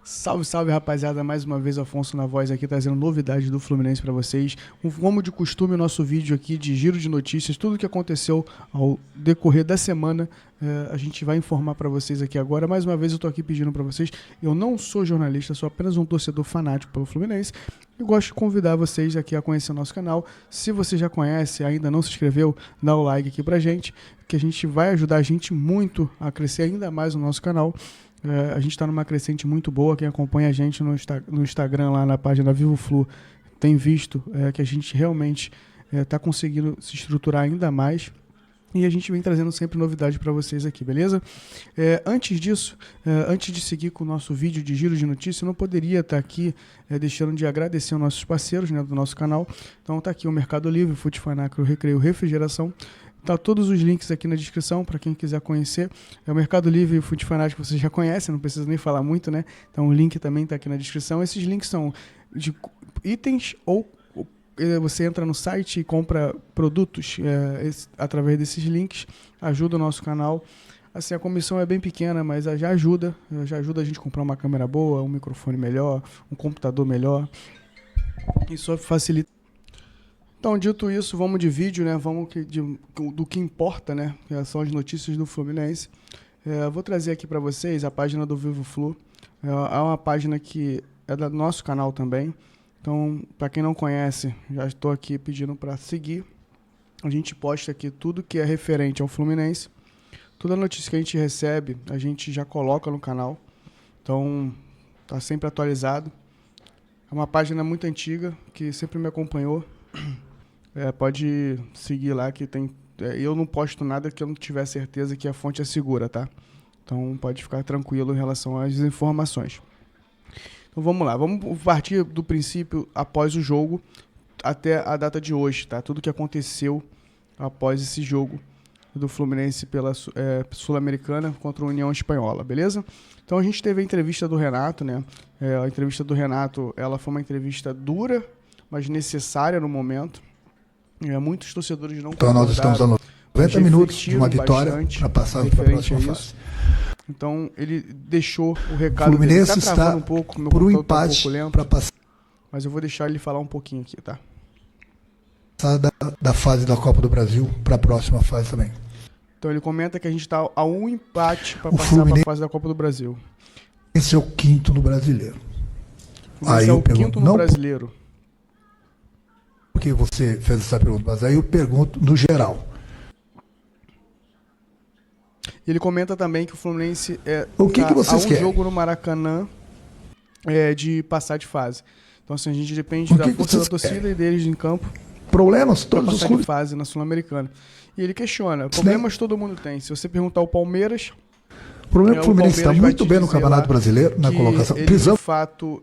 Salve, salve, rapaziada, mais uma vez Afonso na voz aqui, trazendo novidades do Fluminense para vocês. Como de costume, o nosso vídeo aqui de giro de notícias, tudo o que aconteceu ao decorrer da semana, a gente vai informar para vocês aqui agora. Mais uma vez eu tô aqui pedindo para vocês, eu não sou jornalista, sou apenas um torcedor fanático pelo Fluminense. Eu gosto de convidar vocês aqui a conhecer o nosso canal. Se você já conhece, ainda não se inscreveu, dá o like aqui pra gente, que a gente vai ajudar a gente muito a crescer ainda mais o nosso canal. A gente está numa crescente muito boa. Quem acompanha a gente no Instagram, lá na página Vivo Flu, tem visto que a gente realmente está conseguindo se estruturar ainda mais. E a gente vem trazendo sempre novidade para vocês aqui, beleza? Antes disso, antes de seguir com o nosso vídeo de giro de notícias, eu não poderia estar aqui deixando de agradecer aos nossos parceiros, né, do nosso canal. Então tá aqui o Mercado Livre, Futifanácio, Recreio, Refrigeração. Tá todos os links aqui na descrição para quem quiser conhecer. O Mercado Livre e o Futifanático você já conhece, não precisa nem falar muito, né? Então o link também está aqui na descrição. Esses links são de itens ou você entra no site e compra produtos através desses links, ajuda o nosso canal. Assim, a comissão é bem pequena, mas já ajuda a gente a comprar uma câmera boa, um microfone melhor, um computador melhor. Isso facilita. Então, dito isso, vamos de vídeo, né? Vamos do que importa, né? Que são as notícias do Fluminense. Vou trazer aqui para vocês a página do Vivo Flu. É uma página que é do nosso canal também. Então, para quem não conhece, já estou aqui pedindo para seguir. A gente posta aqui tudo que é referente ao Fluminense. Toda notícia que a gente recebe, a gente já coloca no canal. Então, tá sempre atualizado. É uma página muito antiga, que sempre me acompanhou. Pode seguir lá que tem. Eu não posto nada que eu não tiver certeza que a fonte é segura, tá? Então pode ficar tranquilo em relação às informações. Então vamos lá, vamos partir do princípio após o jogo até a data de hoje, tá? Tudo que aconteceu após esse jogo do Fluminense pela Sul-Americana contra a União Espanhola, beleza? Então a gente teve a entrevista do Renato, né? A entrevista do Renato, ela foi uma entrevista dura, mas necessária no momento. Muitos torcedores não concordaram. Então nós estamos a 90 minutos de uma vitória para passar para a próxima fase. Então ele deixou o recado. O Fluminense dele. Tá está um pouco, meu por um empate para passar. Mas eu vou deixar ele falar um pouquinho aqui, tá? Da fase da Copa do Brasil para a próxima fase também. Então ele comenta que a gente está a um empate para passar para a fase da Copa do Brasil. Esse é o quinto no Brasileiro. Aí é o quinto no Brasileiro. Porque você fez essa pergunta, mas aí eu pergunto no geral. Ele comenta também que o Fluminense que vocês querem? Jogo no Maracanã de passar de fase. Então assim, a gente depende da força da torcida e deles em campo. Problemas todos os clubes de fase na Sul-Americana. E ele questiona, problemas todo mundo tem. Se você perguntar ao Palmeiras, o problema é que o Fluminense está muito bem no Campeonato Brasileiro, na colocação. Ele, de fato,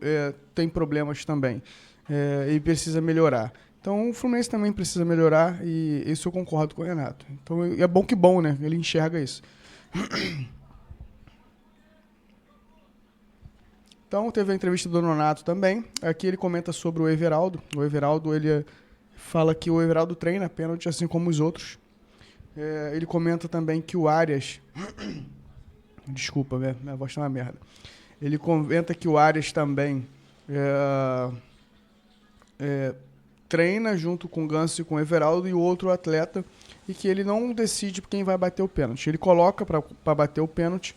tem problemas também. E precisa melhorar. Então o Fluminense também precisa melhorar e isso eu concordo com o Renato. Então é bom que bom, né? Ele enxerga isso. Então teve a entrevista do Nonato também. Aqui ele comenta sobre o Everaldo. O Everaldo, ele fala que o Everaldo treina pênalti assim como os outros. Ele comenta também que o Arias... Desculpa, minha voz tá uma merda. Ele comenta que o Arias também... treina junto com o Ganso e com o Everaldo e o outro atleta, e que ele não decide quem vai bater o pênalti. Ele coloca para bater o pênalti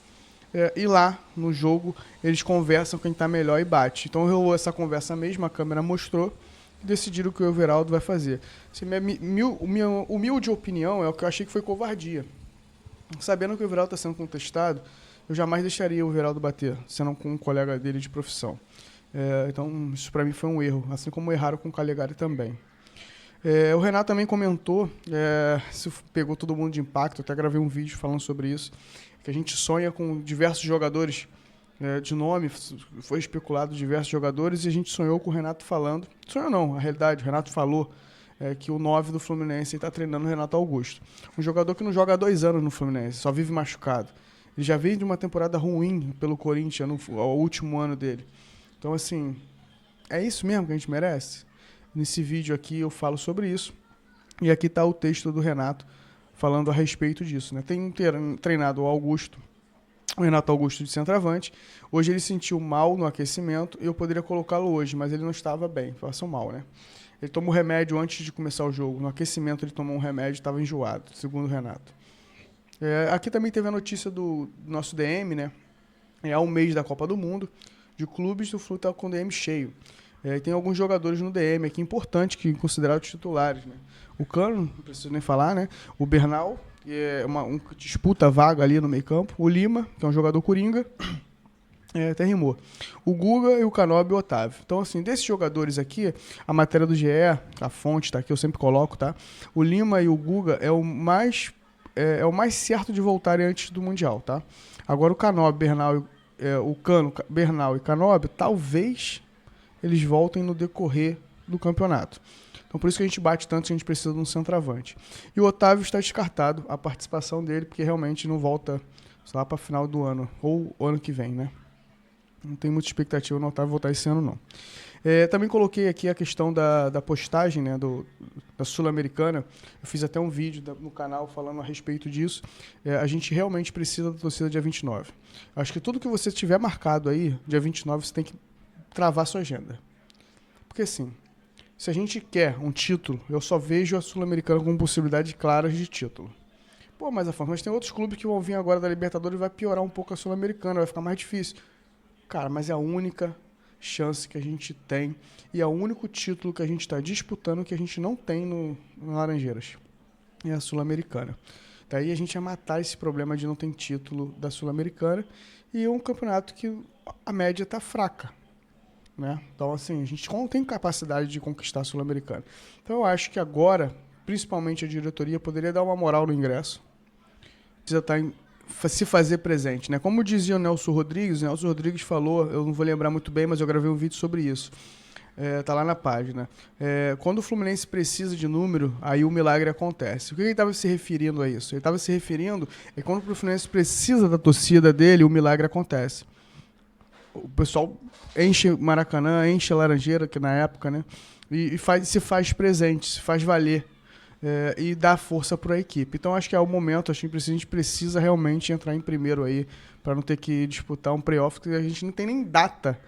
e lá no jogo eles conversam quem está melhor e bate. Então rolou essa conversa mesmo, a câmera mostrou, e decidiram o que o Everaldo vai fazer. Assim, minha humilde opinião é o que eu achei que foi covardia. Sabendo que o Everaldo está sendo contestado, eu jamais deixaria o Everaldo bater, sendo com um colega dele de profissão. Então, isso para mim foi um erro, assim como erraram com o Calegari também. O Renato também comentou, isso pegou todo mundo de impacto, até gravei um vídeo falando sobre isso, que a gente sonha com diversos jogadores de nome, foi especulado diversos jogadores, e a gente sonhou com o Renato falando, sonhou não, a realidade, o Renato falou que o 9 do Fluminense está treinando o Renato Augusto. Um jogador que não joga há 2 anos no Fluminense, só vive machucado. Ele já veio de uma temporada ruim pelo Corinthians, no último ano dele. Então, assim, é isso mesmo que a gente merece? Nesse vídeo aqui eu falo sobre isso. E aqui está o texto do Renato falando a respeito disso, né? Tem treinado o Augusto o Renato Augusto de centroavante. Hoje ele sentiu mal no aquecimento, eu poderia colocá-lo hoje, mas ele não estava bem, passou mal, né? Ele tomou remédio antes de começar o jogo. No aquecimento ele tomou um remédio e estava enjoado, segundo o Renato. Aqui também teve a notícia do nosso DM, né? Há um mês da Copa do Mundo, de clubes, o Flu está com o DM cheio. E tem alguns jogadores no DM aqui importantes, que considerados titulares, né? O Cano, não preciso nem falar, né? O Bernal, que é que disputa a vaga ali no meio campo. O Lima, que é um jogador coringa. Até rimou. O Guga e o Canobi e o Otávio. Então, assim, desses jogadores aqui, a matéria do GE, a fonte tá aqui, eu sempre coloco, tá? O Lima e o Guga é o mais certo de voltarem antes do Mundial, tá? Agora o Canobi, Bernal, o Cano, Bernal e Canobi, talvez eles voltem no decorrer do campeonato. Então, por isso que a gente bate tanto que a gente precisa de um centroavante. E o Otávio está descartado, a participação dele, porque realmente não volta só lá para final do ano, ou ano que vem, né? Não tem muita expectativa no Otávio voltar esse ano, não. Também coloquei aqui a questão da postagem, né, da Sul-Americana. Eu fiz até um vídeo no canal falando a respeito disso. A gente realmente precisa da torcida dia 29. Acho que tudo que você tiver marcado aí, dia 29, você tem que travar sua agenda. Porque, assim, se a gente quer um título, eu só vejo a Sul-Americana com possibilidades claras de título. Pô, mas tem outros clubes que vão vir agora da Libertadores e vai piorar um pouco a Sul-Americana, vai ficar mais difícil. Cara, mas é a única chance que a gente tem e é o único título que a gente está disputando que a gente não tem no Laranjeiras. É a Sul-Americana. Daí a gente ia matar esse problema de não ter título da Sul-Americana e é um campeonato que a média está fraca, né? Então, assim, a gente não tem capacidade de conquistar a Sul-Americana. Então, eu acho que agora, principalmente a diretoria, poderia dar uma moral no ingresso. Precisa estar se fazer presente, né? Como dizia o Nelson Rodrigues falou, eu não vou lembrar muito bem, mas eu gravei um vídeo sobre isso. Tá lá na página. Quando o Fluminense precisa de número, aí o milagre acontece. O que ele estava se referindo a isso? Ele estava se referindo a quando o Fluminense precisa da torcida dele, o milagre acontece. O pessoal enche Maracanã, enche a Laranjeira, que na época, né? E se faz presente, se faz valer. E dar força para a equipe. Então acho que é o momento, acho que a gente precisa realmente entrar em primeiro aí, para não ter que disputar um playoff, que a gente não tem nem data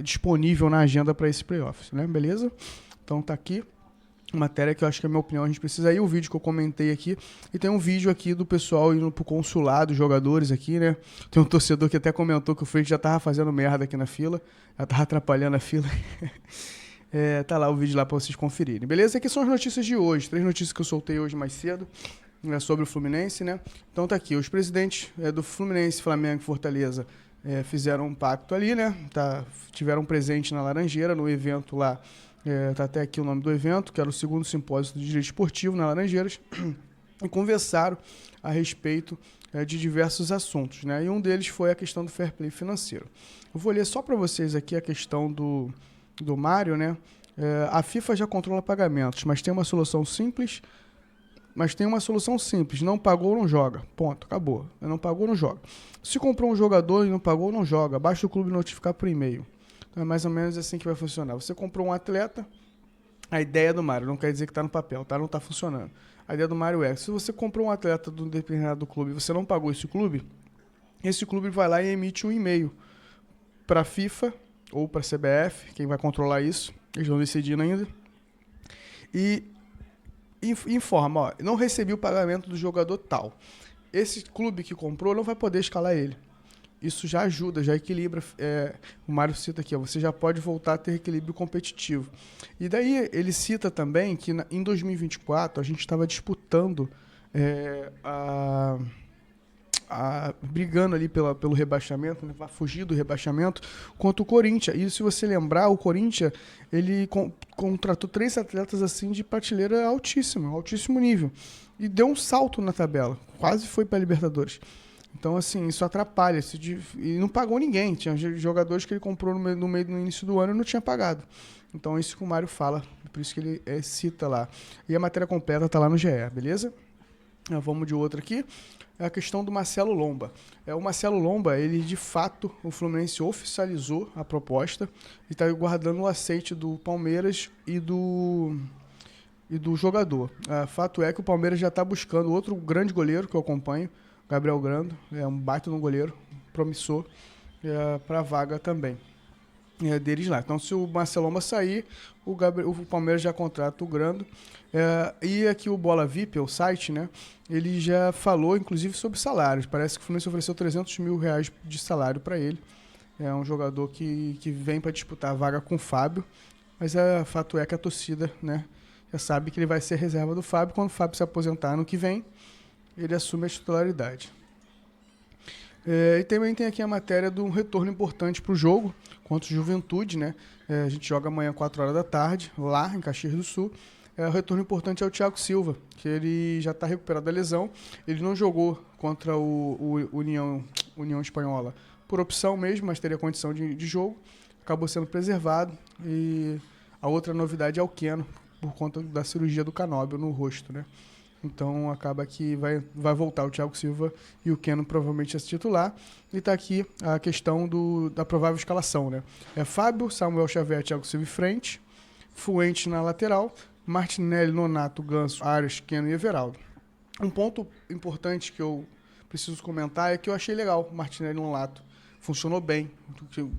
disponível na agenda para esse playoff, né? Beleza? Então tá aqui, matéria que eu acho que é a minha opinião, a gente precisa aí, o vídeo que eu comentei aqui, e tem um vídeo aqui do pessoal indo pro consulado, jogadores aqui, né? Tem um torcedor que até comentou que o Freire já tava fazendo merda aqui na fila, já tava atrapalhando a fila. Tá lá o vídeo lá para vocês conferirem. Beleza? Aqui são as notícias de hoje. 3 notícias que eu soltei hoje mais cedo, né, sobre o Fluminense, né? Então tá aqui. Os presidentes do Fluminense, Flamengo e Fortaleza fizeram um pacto ali, né? Tiveram presente na Laranjeira, no evento lá. Tá até aqui o nome do evento, que era o 2º simpósio do direito esportivo na Laranjeiras. E conversaram a respeito de diversos assuntos, né? E um deles foi a questão do fair play financeiro. Eu vou ler só para vocês aqui a questão do Mário, né? A FIFA já controla pagamentos, mas tem uma solução simples. Não pagou, não joga. Ponto, acabou. Não pagou, não joga. Se comprou um jogador e não pagou, não joga. Basta o clube notificar por e-mail. Então é mais ou menos assim que vai funcionar. Você comprou um atleta, a ideia do Mário, não quer dizer que está no papel, tá? Não está funcionando. A ideia do Mário é, se você comprou um atleta de um determinado clube e você não pagou esse clube vai lá e emite um e-mail para a FIFA ou para a CBF, quem vai controlar isso, eles vão decidindo ainda, e informa, ó, não recebi o pagamento do jogador tal. Esse clube que comprou não vai poder escalar ele. Isso já ajuda, já equilibra. O Mário cita aqui, ó, você já pode voltar a ter equilíbrio competitivo. E daí ele cita também que em 2024 a gente estava disputando brigando ali pelo rebaixamento, né, para fugir do rebaixamento, contra o Corinthians. E se você lembrar, o Corinthians ele contratou 3 atletas assim de prateleira altíssimo nível. E deu um salto na tabela, quase foi para a Libertadores. Então, assim, isso atrapalha. E não pagou ninguém. Tinha jogadores que ele comprou no início do ano e não tinha pagado. Então, isso que o Mário fala. Por isso que ele cita lá. E a matéria completa está lá no GE, beleza? Vamos de outra aqui. É a questão do Marcelo Lomba. O Marcelo Lomba, ele de fato, o Fluminense oficializou a proposta e está guardando o aceite do Palmeiras e do jogador. Fato é que o Palmeiras já está buscando outro grande goleiro que eu acompanho, Gabriel Grando, é um baita de um goleiro, promissor para a vaga também. Deles lá. Então, se o Marceloma sair, o Palmeiras já contrata o Grando. E aqui o Bola VIP, o site, né? Ele já falou, inclusive, sobre salários. Parece que o Fluminense ofereceu 300 mil reais de salário para ele. É um jogador que vem para disputar a vaga com o Fábio. Mas fato é que a torcida, né, já sabe que ele vai ser reserva do Fábio. Quando o Fábio se aposentar ano que vem, ele assume a titularidade. E também tem aqui a matéria de um retorno importante para o jogo contra o Juventude, né? A gente joga amanhã 4 horas da tarde, lá em Caxias do Sul. O retorno importante é o Thiago Silva, que ele já está recuperado da lesão. Ele não jogou contra o União Espanhola por opção mesmo, mas teria condição de jogo. Acabou sendo preservado. E a outra novidade é o Keno, por conta da cirurgia do canóbio no rosto, né? Então acaba que vai voltar o Thiago Silva e o Keno provavelmente a se titular. E está aqui a questão da provável escalação, né? Fábio, Samuel Xavier, Thiago Silva em frente, Fuentes na lateral, Martinelli, Nonato, Ganso, Arias, Keno e Everaldo. Um ponto importante que eu preciso comentar é que eu achei legal o Martinelli e Nonato. Funcionou bem.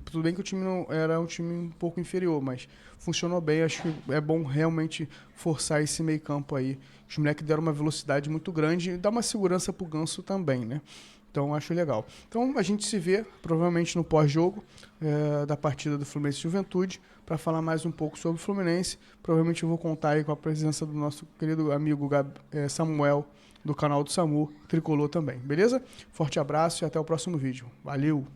Tudo bem que o time não era um time um pouco inferior, mas funcionou bem. Acho que é bom realmente forçar esse meio campo aí. Os moleques deram uma velocidade muito grande e dá uma segurança pro Ganso também, né? Então acho legal. Então a gente se vê provavelmente no pós-jogo da partida do Fluminense Juventude para falar mais um pouco sobre o Fluminense. Provavelmente eu vou contar aí com a presença do nosso querido amigo Samuel, do canal do Samu, Tricolor também. Beleza? Forte abraço e até o próximo vídeo. Valeu!